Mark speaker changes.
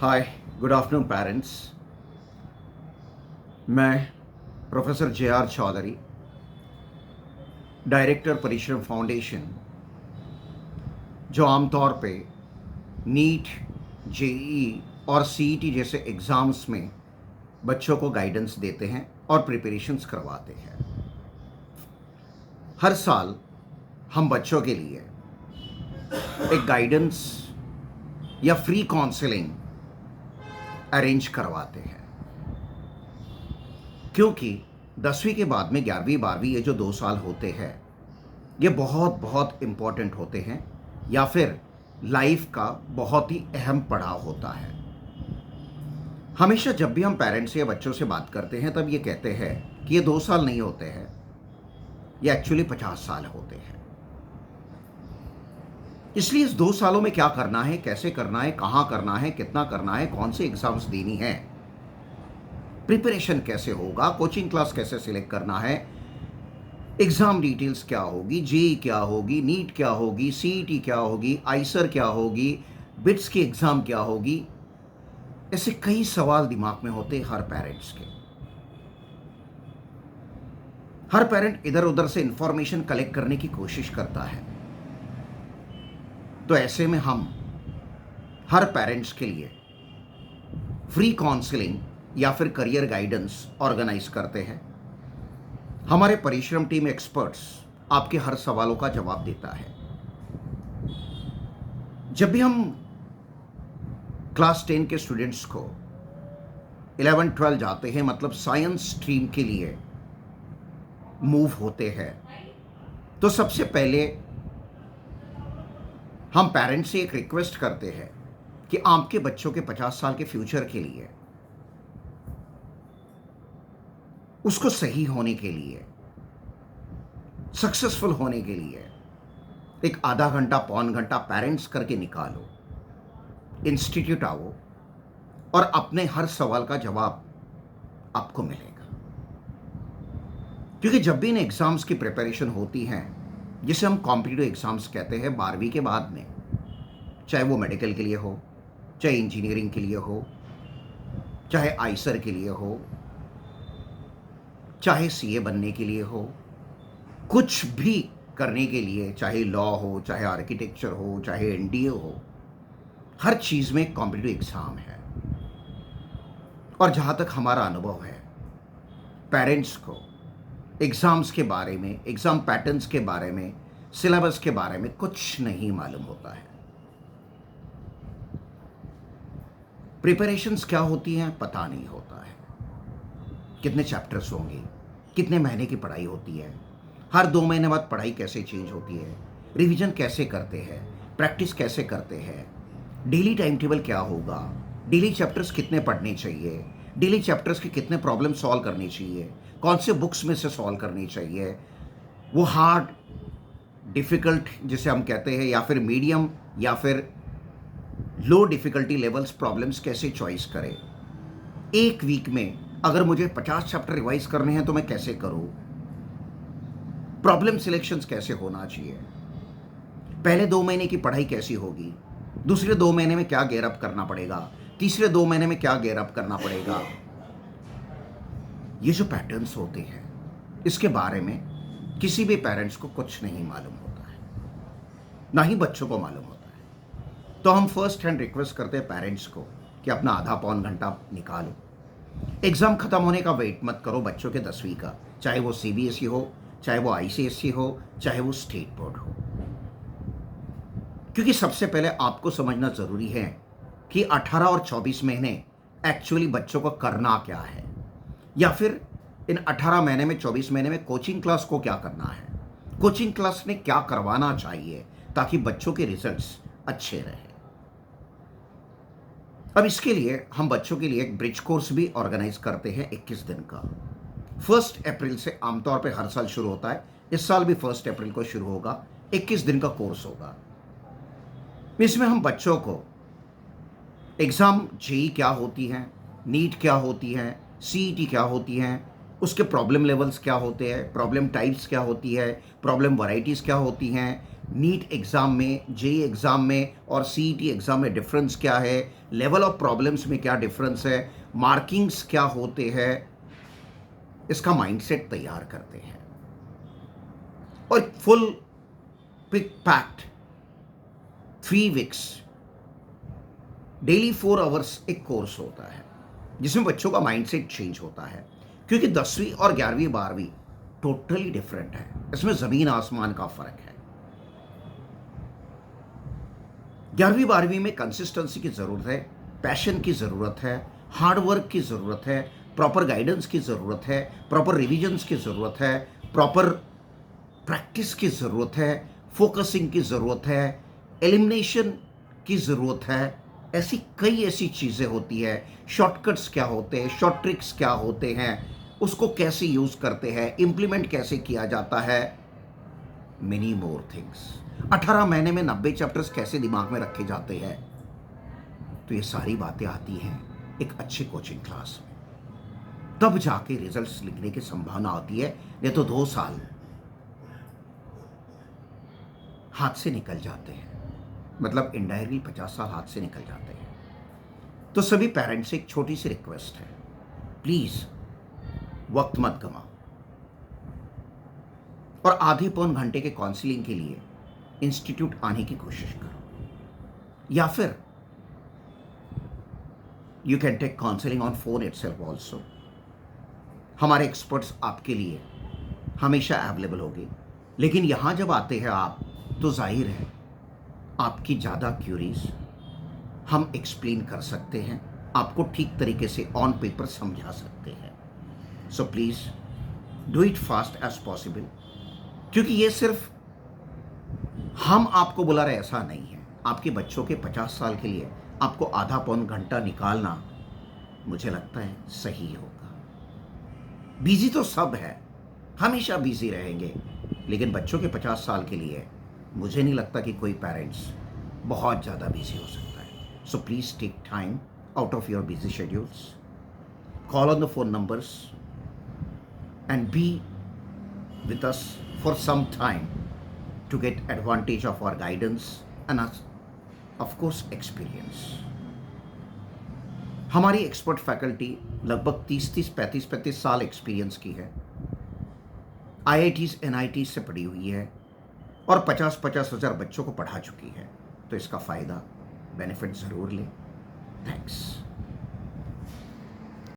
Speaker 1: हाय, good afternoon parents. मैं professor JR. Chaudhary, director परिश्रम foundation, जो आमतौर पे नीट, जेईई और सीईटी जैसे एग्ज़ाम्स में बच्चों को गाइडेंस देते हैं और प्रिपरेशंस करवाते हैं। हर साल हम बच्चों के लिए एक गाइडेंस या फ्री काउंसलिंग अरेंज करवाते हैं, क्योंकि 10वीं के बाद में 11वीं 12वीं ये जो 2 साल होते हैं, ये बहुत बहुत इम्पोर्टेंट होते हैं या फिर लाइफ का बहुत ही अहम पड़ाव होता है। हमेशा जब भी हम पेरेंट्स या बच्चों से बात करते हैं तब ये कहते हैं कि ये 2 साल नहीं होते हैं, ये एक्चुअली 50 साल होते हैं। इसलिए इस 2 सालों में क्या करना है, कैसे करना है, कहाँ करना है, कितना करना है, कौन सी एग्ज़ाम्स देनी है, प्रिपरेशन कैसे होगा, कोचिंग क्लास कैसे सिलेक्ट करना है, एग्ज़ाम डिटेल्स क्या होगी, जेईई क्या होगी, नीट क्या होगी, सीईटी क्या होगी, आइसर क्या होगी, बिट्स की एग्ज़ाम क्या होगी, ऐसे कई सवाल दिमाग में होते हैं हर पेरेंट्स के। हर पेरेंट इधर उधर से इंफॉर्मेशन कलेक्ट करने की कोशिश करता है। तो ऐसे में हम हर पेरेंट्स के लिए फ्री काउंसलिंग या फिर करियर गाइडेंस ऑर्गेनाइज करते हैं। हमारे परिश्रम टीम एक्सपर्ट्स आपके हर सवालों का जवाब देता है। जब भी हम क्लास 10 के स्टूडेंट्स को 11-12 जाते हैं, मतलब साइंस स्ट्रीम के लिए मूव होते हैं, तो सबसे पहले हम पेरेंट्स से एक रिक्वेस्ट करते हैं कि आपके बच्चों के 50 साल के फ्यूचर के लिए, उसको सही होने के लिए, सक्सेसफुल होने के लिए एक आधा घंटा, पौन घंटा पेरेंट्स करके निकालो, इंस्टीट्यूट आओ और अपने हर सवाल का जवाब आपको मिलेगा। क्योंकि जब भी इन एग्ज़ाम्स की प्रिपरेशन होती हैं, जिसे हम कॉम्पिटिटिव एग्ज़ाम्स कहते हैं 12वीं के बाद में, चाहे वो मेडिकल के लिए हो, चाहे इंजीनियरिंग के लिए हो, चाहे आइसर के लिए हो, चाहे सीए बनने के लिए हो, कुछ भी करने के लिए, चाहे लॉ हो, चाहे आर्किटेक्चर हो, चाहे एनडीए हो, हर चीज़ में कॉम्पिटिटिव एग्ज़ाम है। और जहाँ तक हमारा अनुभव है, पेरेंट्स को एग्ज़ाम्स के बारे में, एग्ज़ाम पैटर्न्स के बारे में, सिलेबस के बारे में कुछ नहीं मालूम होता है। प्रिपरेशंस क्या होती हैं पता नहीं होता है। कितने चैप्टर्स होंगे, कितने महीने की पढ़ाई होती है, हर 2 महीने बाद पढ़ाई कैसे चेंज होती है, रिवीजन कैसे करते हैं, प्रैक्टिस कैसे करते हैं, डेली टाइम टेबल क्या होगा, डेली चैप्टर्स कितने पढ़ने चाहिए, डेली चैप्टर्स के कितने प्रॉब्लम सॉल्व करनी चाहिए, कौन से बुक्स में से सॉल्व करनी चाहिए, वो हार्ड, डिफ़िकल्ट जिसे हम कहते हैं, या फिर मीडियम या फिर लो डिफ़िकल्टी लेवल्स प्रॉब्लम्स कैसे चॉइस करें। एक वीक में अगर मुझे 50 चैप्टर रिवाइज करने हैं तो मैं कैसे करूं, प्रॉब्लम सिलेक्शंस कैसे होना चाहिए, पहले 2 महीने की पढ़ाई कैसी होगी, दूसरे 2 महीने में क्या गेयर अप करना पड़ेगा, तीसरे 2 महीने में क्या गेयर अप करना पड़ेगा। ये जो पैटर्न्स होते हैं, इसके बारे में किसी भी पेरेंट्स को कुछ नहीं मालूम होता है, ना ही बच्चों को मालूम होता है। तो हम फर्स्ट हैंड रिक्वेस्ट करते हैं पेरेंट्स को कि अपना आधा पौन घंटा निकालो। एग्ज़ाम ख़त्म होने का वेट मत करो बच्चों के 10वीं का, चाहे वो सीबीएसई हो, चाहे वो आईसीएसई हो, चाहे वो स्टेट बोर्ड हो। क्योंकि सबसे पहले आपको समझना ज़रूरी है कि 18 और 24 महीने एक्चुअली बच्चों को करना क्या है, या फिर इन 18 महीने में, 24 महीने में कोचिंग क्लास को क्या करना है, कोचिंग क्लास में क्या करवाना चाहिए ताकि बच्चों के रिजल्ट्स अच्छे रहें। अब इसके लिए हम बच्चों के लिए एक ब्रिज कोर्स भी ऑर्गेनाइज करते हैं 21 दिन का। 1 अप्रैल से आमतौर पे हर साल शुरू होता है, इस साल भी 1 अप्रैल को शुरू होगा। 21 दिन का कोर्स होगा। इसमें हम बच्चों को एग्ज़ाम जेईई क्या होती हैं, नीट क्या होती हैं, सीईटी क्या होती हैं, उसके प्रॉब्लम लेवल्स क्या होते हैं, प्रॉब्लम टाइप्स क्या होती है, प्रॉब्लम वैरायटीज़ क्या होती हैं, नीट एग्ज़ाम में, जेईई एग्ज़ाम में और सीईटी एग्ज़ाम में डिफरेंस क्या है, लेवल ऑफ प्रॉब्लम्स में क्या डिफरेंस है, मार्किंग्स क्या होते हैं, इसका माइंडसेट तैयार करते हैं। और full pick packed 3 weeks daily 4 hours एक कोर्स होता है जिसमें बच्चों का माइंडसेट चेंज होता है, क्योंकि 10वीं और 11वीं 12वीं टोटली डिफरेंट है। इसमें ज़मीन आसमान का फ़र्क है। 11वीं 12वीं में कंसिस्टेंसी की ज़रूरत है, पैशन की ज़रूरत है, हार्ड वर्क की ज़रूरत है, प्रॉपर गाइडेंस की ज़रूरत है, प्रॉपर रिविजन्स की ज़रूरत है, प्रॉपर प्रैक्टिस की ज़रूरत है, फोकसिंग की ज़रूरत है, एलिमिनेशन की ज़रूरत है। ऐसी कई ऐसी चीज़ें होती है। शॉर्टकट्स क्या होते हैं, शॉर्ट ट्रिक्स क्या होते हैं, उसको कैसे यूज़ करते हैं, इम्प्लीमेंट कैसे किया जाता है, मेनी मोर थिंग्स। 18 महीने में 90 चैप्टर्स कैसे दिमाग में रखे जाते हैं, तो ये सारी बातें आती हैं एक अच्छे कोचिंग क्लास में। तब जाके रिजल्ट्स लिखने की संभावना होती है, नहीं तो 2 साल हाथ से निकल जाते हैं। मतलब इनडायरेक्टली 50 साल हाथ से निकल जाते हैं। तो सभी पेरेंट्स से एक छोटी सी रिक्वेस्ट है, प्लीज वक्त मत गवाओ और आधे पौन घंटे के काउंसलिंग के लिए इंस्टीट्यूट आने की कोशिश करो, या फिर you can take counselling on phone itself also. हमारे एक्सपर्ट्स आपके लिए हमेशा अवेलेबल होंगे। लेकिन यहां जब आते हैं आप, तो जाहिर है आपकी ज़्यादा क्यूरीज हम एक्सप्लेन कर सकते हैं, आपको ठीक तरीके से ऑन पेपर समझा सकते हैं। So please do it fast as possible, क्योंकि ये सिर्फ हम आपको बुला रहे ऐसा नहीं है। आपके बच्चों के 50 साल के लिए आपको आधा पौन घंटा निकालना, मुझे लगता है सही होगा। बिजी तो सब है, हमेशा बिजी रहेंगे, लेकिन बच्चों के 50 साल के लिए मुझे नहीं लगता कि कोई पेरेंट्स बहुत ज़्यादा बिजी हो सकता है। So please take time out of your busy schedules, call on the phone numbers and be with us for some time to get advantage of our guidance and of course experience. हमारी expert faculty लगभग 35 साल experience की है, IITs NITs से पढ़ी हुई है और 50 हज़ार बच्चों को पढ़ा चुकी है। तो इसका फ़ायदा बेनिफिट ज़रूर लें। थैंक्स।